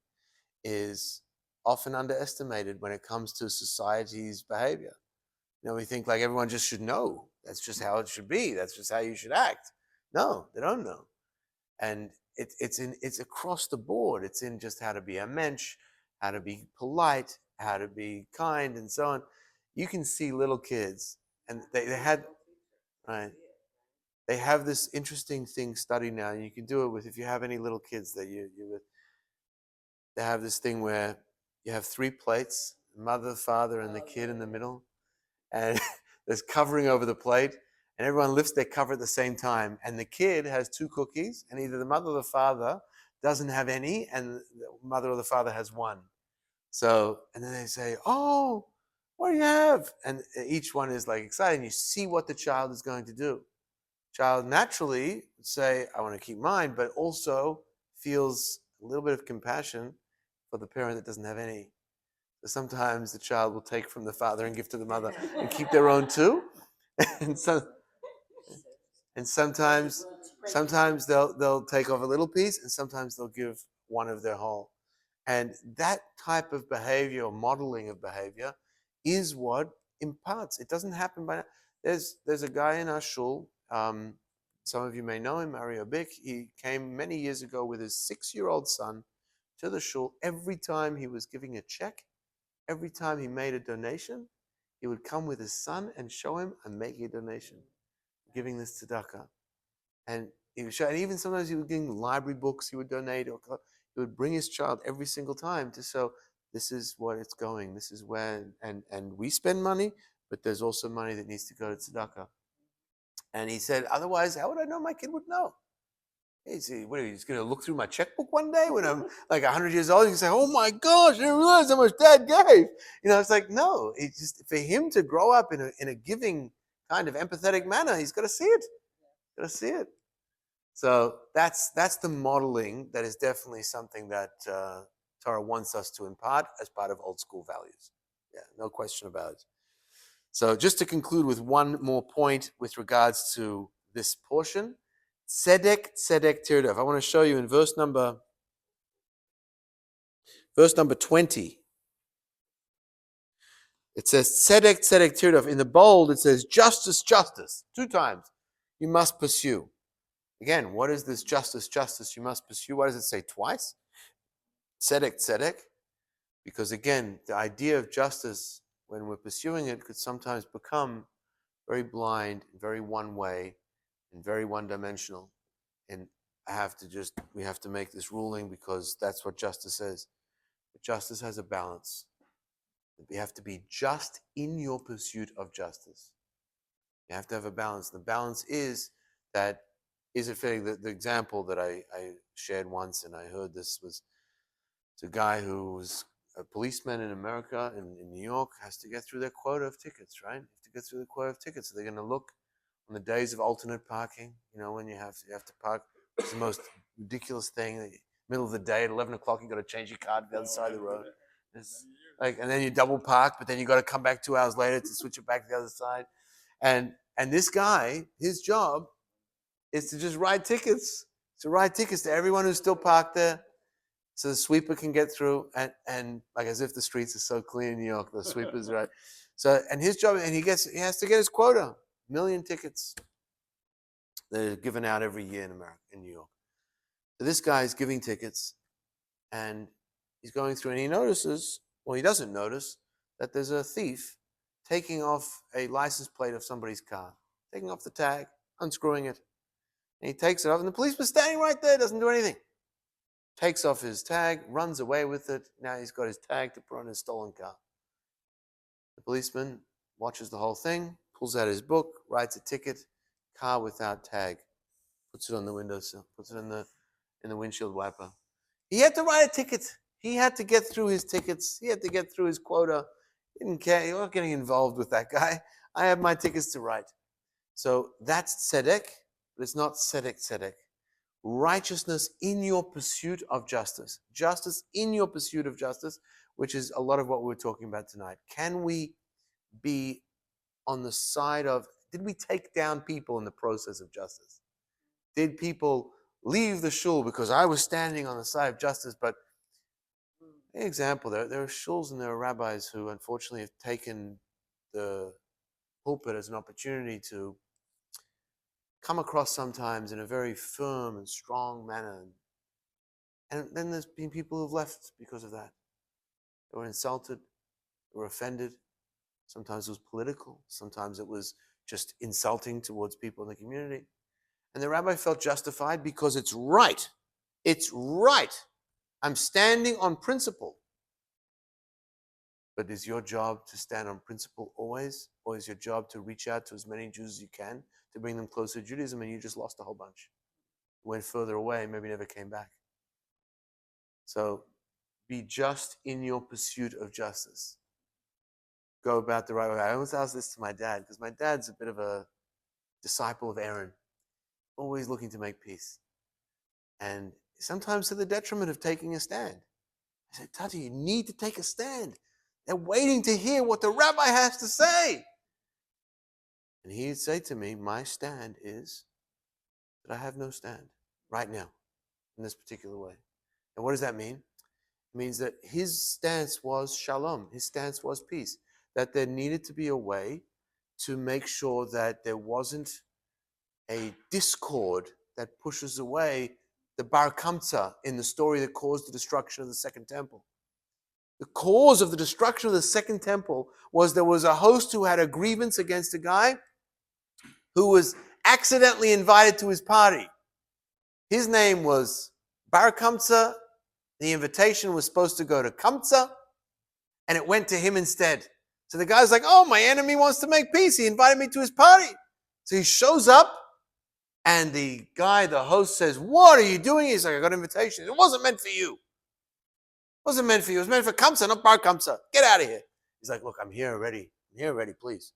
is often underestimated when it comes to society's behavior. We think like everyone just should know. That's just how it should be. That's just how you should act. No, they don't know. And it's across the board. It's in just how to be a mensch, how to be polite, how to be kind, and so on. You can see little kids, and they had, right. they have this interesting thing studied now, and you can do it with, if you have any little kids that you with, they have this thing where you have 3 plates, mother, father, and the kid in the middle, and there's covering over the plate, and everyone lifts their cover at the same time, and the kid has 2 cookies, and either the mother or the father doesn't have any, and the mother or the father has 1. So, and then they say, "Oh, what do you have?" And each one is like excited, and you see what the child is going to do. Child naturally would say, "I want to keep mine," but also feels a little bit of compassion for the parent that doesn't have any. So sometimes the child will take from the father and give to the mother and keep their own too. and so, and sometimes they'll take off a little piece, and sometimes they'll give one of their whole. And that type of behavior or modeling of behavior is what imparts. It doesn't happen by. There's a guy in our shul. Some of you may know him, Mario Bick. He came many years ago with his 6-year-old son to the shul. Every time he was giving a check, every time he made a donation, he would come with his son and show him, "I'm making a donation, giving this tzedakah." And he would show, and even sometimes he was getting library books he would donate, or he would bring his child every single time to show, this is what it's going, this is where, and we spend money, but there's also money that needs to go to tzedakah. And he said, otherwise, how would I know my kid would know? He's going to look through my checkbook one day when I'm like 100 years old? You can say, "Oh my gosh, I didn't realize how much Dad gave." It's like, no, it's just for him to grow up in a giving kind of empathetic manner. He's got to see it. Got to see it. So that's the modeling that is definitely something that Torah wants us to impart as part of old school values. Yeah, no question about it. So just to conclude with one more point with regards to this portion, tzedek tirdav. I want to show you in verse number 20. It says tzedek tirdav. In the bold, it says justice 2 times. You must pursue. Again, what is this justice you must pursue? Why does it say twice? Tzedek. Because again, the idea of justice, when we're pursuing it, could sometimes become very blind, very one way, and very one-dimensional. And we have to make this ruling because that's what justice says. But justice has a balance. You have to be just in your pursuit of justice. You have to have a balance. The balance is that, is it fair? The example that I shared once, and I heard this was, it's a guy who was a policeman in America, in New York, has to get through their quota of tickets, right? Have to get through the quota of tickets. So they're going to look on the days of alternate parking, when you have to park. It's the most ridiculous thing. Middle of the day at 11 o'clock, you got to change your car to the other side of the road. It's like, and then you double park, but then you got to come back 2 hours later to switch it back to the other side. And this guy, his job is to just write tickets. To write tickets to everyone who's still parked there, so the sweeper can get through, and like as if the streets are so clean in New York, the sweepers, right? So, and his job, and he has to get his quota, 1 million tickets that are given out every year in America, in New York. So this guy is giving tickets, and he's going through, and he notices, well, he doesn't notice that there's a thief taking off a license plate of somebody's car, taking off the tag, unscrewing it, and he takes it off, and the policeman's standing right there, doesn't do anything. Takes off his tag, runs away with it. Now he's got his tag to put on his stolen car. The policeman watches the whole thing, pulls out his book, writes a ticket, car without tag, puts it on the windowsill, puts it in the windshield wiper. He had to write a ticket. He had to get through his tickets. He had to get through his quota. He didn't care. He wasn't getting involved with that guy. I have my tickets to write. So that's tzedek, but it's not tzedek. Righteousness in your pursuit of justice. Justice in your pursuit of justice, which is a lot of what we're talking about tonight. Can we be on the side of, did we take down people in the process of justice? Did people leave the shul because I was standing on the side of justice? But an example, there are shuls and there are rabbis who unfortunately have taken the pulpit as an opportunity to come across sometimes in a very firm and strong manner. And then there's been people who've left because of that. They were insulted, they were offended. Sometimes it was political, sometimes it was just insulting towards people in the community. And the rabbi felt justified because it's right. It's right. I'm standing on principle. But is your job to stand on principle always? Or is your job to reach out to as many Jews as you can to bring them closer to Judaism, and you just lost a whole bunch? Went further away, maybe never came back. So be just in your pursuit of justice. Go about the right way. I always ask this to my dad, because my dad's a bit of a disciple of Aaron, always looking to make peace. And sometimes to the detriment of taking a stand. I said, Tati, you need to take a stand. They're waiting to hear what the rabbi has to say. And he'd say to me, my stand is that I have no stand right now in this particular way. And what does that mean? It means that his stance was shalom. His stance was peace. That there needed to be a way to make sure that there wasn't a discord that pushes away the Bar Kamsa in the story that caused the destruction of the Second Temple. The cause of the destruction of the Second Temple was there was a host who had a grievance against a guy who was accidentally invited to his party. His name was Bar Kamsa. The invitation was supposed to go to Kamsa, and it went to him instead. So the guy's like, oh, my enemy wants to make peace. He invited me to his party. So he shows up, and the guy, the host, says, what are you doing? He's like, I got an invitation. It wasn't meant for you. It wasn't meant for you. It was meant for Kamsa, not Bar Kamsa. Get out of here. He's like, look, I'm here already. I'm here already, please.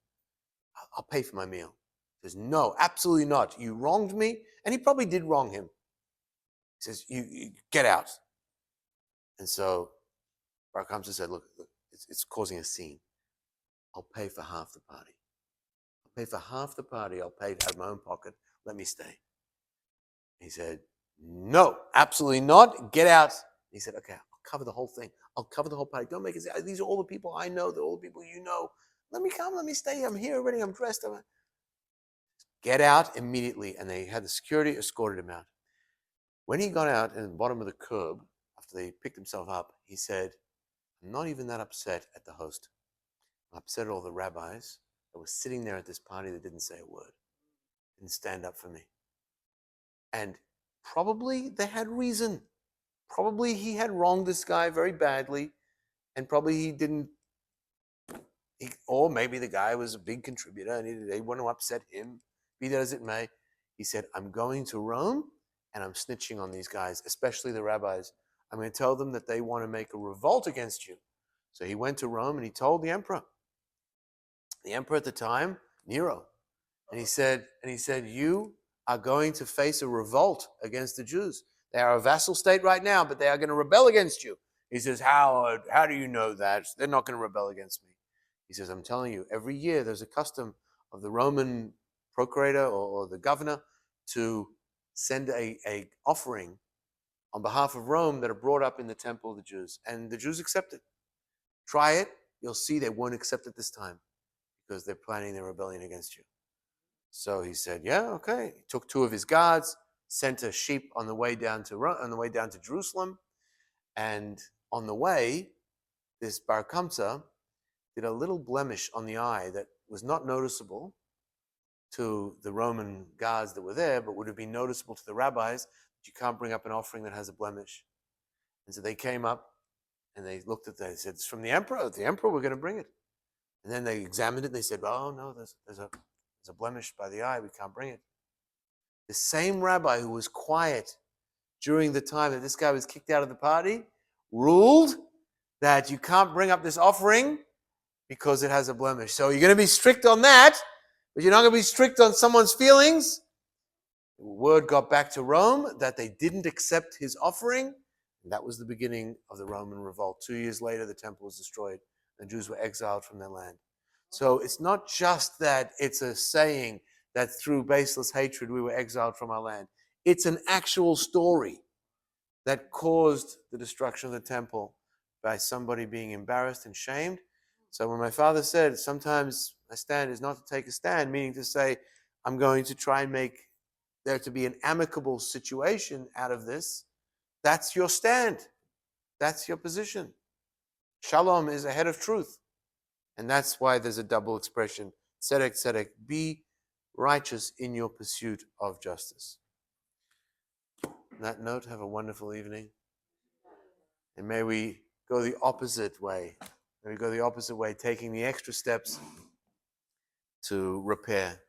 I'll pay for my meal. He says, no, absolutely not. You wronged me. And he probably did wrong him. He says, you get out. And so Bar Kamsa said, look, it's causing a scene. I'll pay for half the party. I'll pay for half the party. I'll pay out of my own pocket. Let me stay. He said, no, absolutely not. Get out. He said, okay, I'll cover the whole thing. I'll cover the whole party. Don't make it. These are all the people I know. They're all the people you know. Let me come. Let me stay. I'm here already. I'm dressed. Get out immediately. And they had the security escorted him out. When he got out at the bottom of the curb, after they picked himself up, he said, I'm not even that upset at the host. I'm upset at all the rabbis that were sitting there at this party that didn't say a word, didn't stand up for me. And probably they had reason. Probably he had wronged this guy very badly, and probably he didn't, or maybe the guy was a big contributor and they want to upset him, be that as it may. He said, I'm going to Rome and I'm snitching on these guys, especially the rabbis. I'm going to tell them that they want to make a revolt against you. So he went to Rome and he told the emperor at the time, Nero, and he said, you are going to face a revolt against the Jews. They are a vassal state right now, but they are going to rebel against you. He says, how do you know that? They're not going to rebel against me. He says, I'm telling you, every year there's a custom of the Roman procurator or the governor to send a offering on behalf of Rome that are brought up in the temple of the Jews. And the Jews accept it. Try it. You'll see they won't accept it this time because they're planning their rebellion against you. So he said, yeah, okay. He took 2 of his guards, sent a sheep on the way down to Jerusalem. And on the way, this Bar Kamsa did a little blemish on the eye that was not noticeable to the Roman guards that were there, but would have been noticeable to the rabbis that you can't bring up an offering that has a blemish. And so they came up and they looked at that. They said, it's from the emperor. The emperor, we're going to bring it. And then they examined it and they said, oh, no, there's a blemish by the eye. We can't bring it. The same rabbi who was quiet during the time that this guy was kicked out of the party ruled that you can't bring up this offering because it has a blemish. So you're going to be strict on that, but you're not going to be strict on someone's feelings. The word got back to Rome that they didn't accept his offering, and that was the beginning of the Roman revolt. 2 years later, the temple was destroyed, and the Jews were exiled from their land. So it's not just that it's a saying that through baseless hatred we were exiled from our land. It's an actual story that caused the destruction of the temple by somebody being embarrassed and shamed. So when my father said, sometimes a stand is not to take a stand, meaning to say, I'm going to try and make there to be an amicable situation out of this, that's your stand. That's your position. Shalom is ahead of truth. And that's why there's a double expression. Tzedek, tzedek, be righteous in your pursuit of justice. On that note, have a wonderful evening. And may we go the opposite way. May we go the opposite way, taking the extra steps to repair